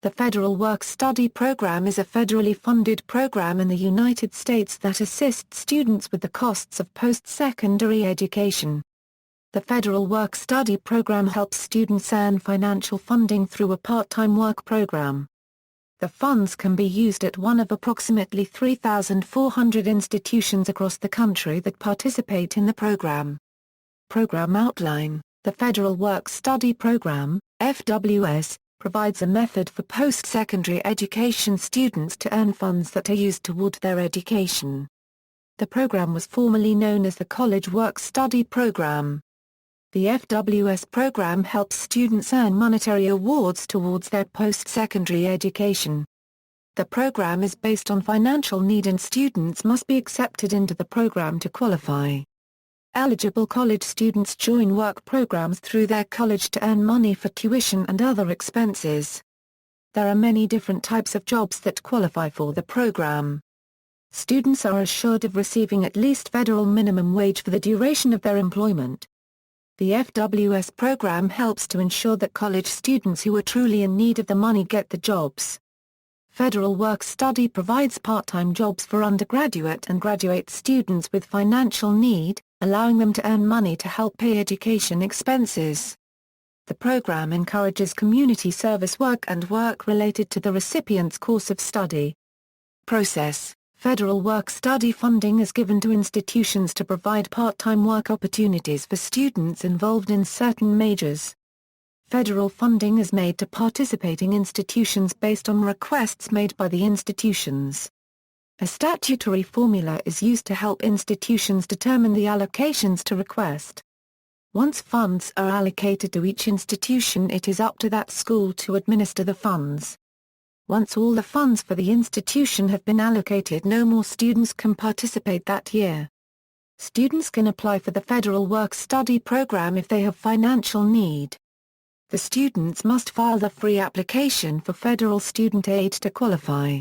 The Federal Work-Study Program is a federally funded program in the United States that assists students with the costs of post-secondary education. The Federal Work-Study Program helps students earn financial funding through a part-time work program. The funds can be used at one of approximately 3,400 institutions across the country that participate in the program. Program outline: the Federal Work-Study Program, FWS, provides a method for post-secondary education students to earn funds that are used toward their education. The program was formerly known as the College Work-Study Program. The FWS program helps students earn monetary awards towards their post-secondary education. The program is based on financial need and students must be accepted into the program to qualify. Eligible college students join work programs through their college to earn money for tuition and other expenses. There are many different types of jobs that qualify for the program. Students are assured of receiving at least federal minimum wage for the duration of their employment. The FWS program helps to ensure that college students who are truly in need of the money get the jobs. Federal Work-Study provides part-time jobs for undergraduate and graduate students with financial need, allowing them to earn money to help pay education expenses. The program encourages community service work and work related to the recipient's course of study. Process: Federal work-study funding is given to institutions to provide part-time work opportunities for students involved in certain majors. Federal funding is made to participating institutions based on requests made by the institutions. A statutory formula is used to help institutions determine the allocations to request. Once funds are allocated to each institution, it is up to that school to administer the funds. Once all the funds for the institution have been allocated, no more students can participate that year. Students can apply for the Federal Work-Study Program if they have financial need. The students must file the free application for federal student aid to qualify.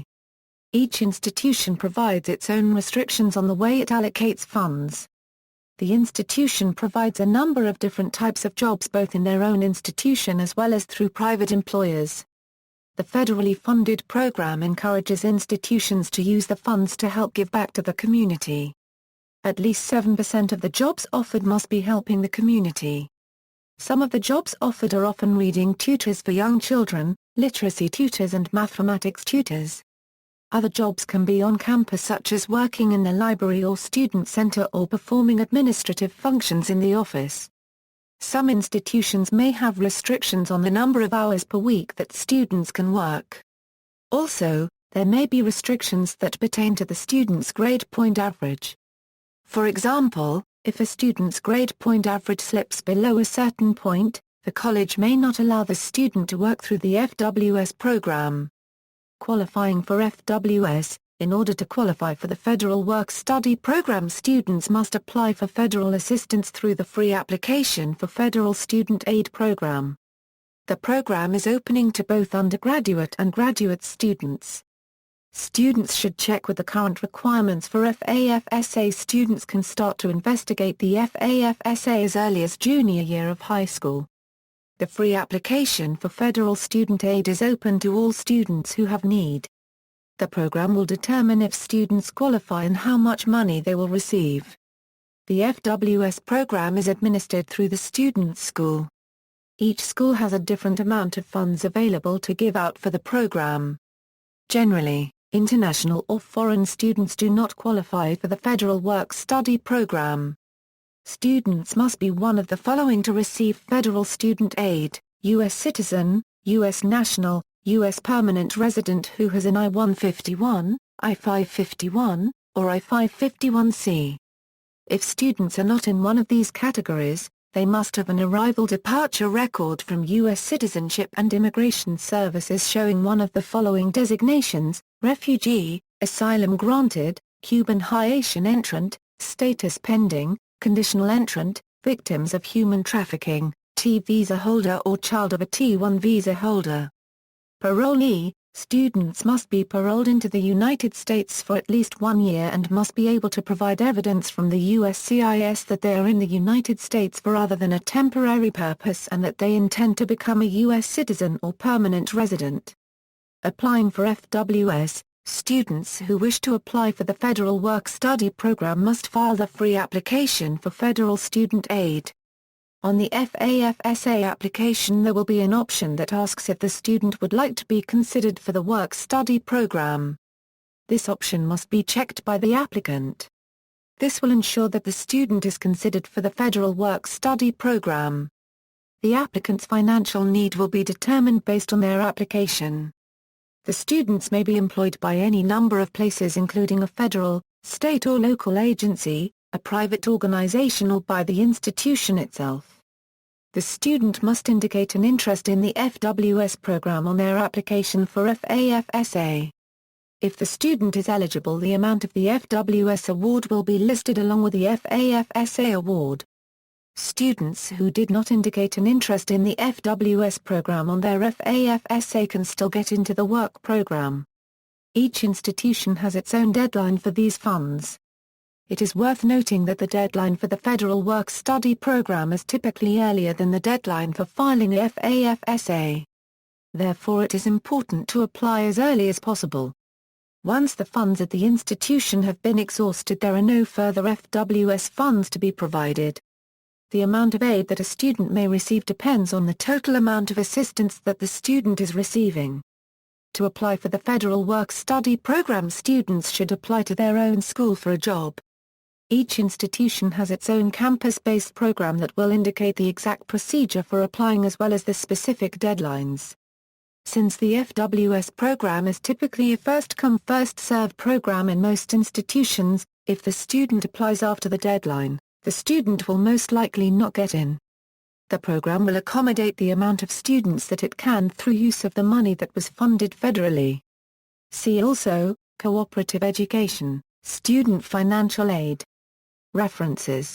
Each institution provides its own restrictions on the way it allocates funds. The institution provides a number of different types of jobs both in their own institution as well as through private employers. The federally funded program encourages institutions to use the funds to help give back to the community. At least 7% of the jobs offered must be helping the community. Some of the jobs offered are often reading tutors for young children, literacy tutors and mathematics tutors. Other jobs can be on campus, such as working in the library or student center or performing administrative functions in the office. Some institutions may have restrictions on the number of hours per week that students can work. Also, there may be restrictions that pertain to the student's grade point average. For example, if a student's grade point average slips below a certain point, the college may not allow the student to work through the FWS program. Qualifying for FWS: in order to qualify for the Federal Work-Study Program, students must apply for federal assistance through the free application for Federal Student Aid Program. The program is opening to both undergraduate and graduate students. Students should check with the current requirements for FAFSA. Students can start to investigate the FAFSA as early as junior year of high school. The free application for federal student aid is open to all students who have need. The program will determine if students qualify and how much money they will receive. The FWS program is administered through the student school. Each school has a different amount of funds available to give out for the program. Generally, international or foreign students do not qualify for the Federal Work-Study Program. Students must be one of the following to receive federal student aid: U.S. citizen, U.S. national, U.S. permanent resident who has an I-151, I-551, or I-551C. If students are not in one of these categories, they must have an arrival-departure record from U.S. Citizenship and Immigration Services showing one of the following designations: refugee, asylum granted, Cuban Haitian entrant, status pending, conditional entrant, victims of human trafficking, T visa holder or child of a T1 visa holder. Parolee: students must be paroled into the United States for at least 1 year and must be able to provide evidence from the USCIS that they are in the United States for other than a temporary purpose and that they intend to become a U.S. citizen or permanent resident. Applying for FWS, students who wish to apply for the Federal Work-Study Program must file the free application for Federal Student Aid. On the FAFSA application there will be an option that asks if the student would like to be considered for the Work-Study Program. This option must be checked by the applicant. This will ensure that the student is considered for the Federal Work-Study Program. The applicant's financial need will be determined based on their application. The students may be employed by any number of places including a federal, state or local agency, a private organization or by the institution itself. The student must indicate an interest in the FWS program on their application for FAFSA. If the student is eligible, the amount of the FWS award will be listed along with the FAFSA award. Students who did not indicate an interest in the FWS program on their FAFSA can still get into the work program. Each institution has its own deadline for these funds. It is worth noting that the deadline for the Federal Work-Study Program is typically earlier than the deadline for filing a FAFSA. Therefore it is important to apply as early as possible. Once the funds at the institution have been exhausted, there are no further FWS funds to be provided. The amount of aid that a student may receive depends on the total amount of assistance that the student is receiving. To apply for the Federal Work-Study Program, students should apply to their own school for a job. Each institution has its own campus-based program that will indicate the exact procedure for applying as well as the specific deadlines. Since the FWS program is typically a first-come first-served program in most institutions, if the student applies after the deadline, the student will most likely not get in. The program will accommodate the amount of students that it can through use of the money that was funded federally. See also, Cooperative Education, Student Financial Aid. References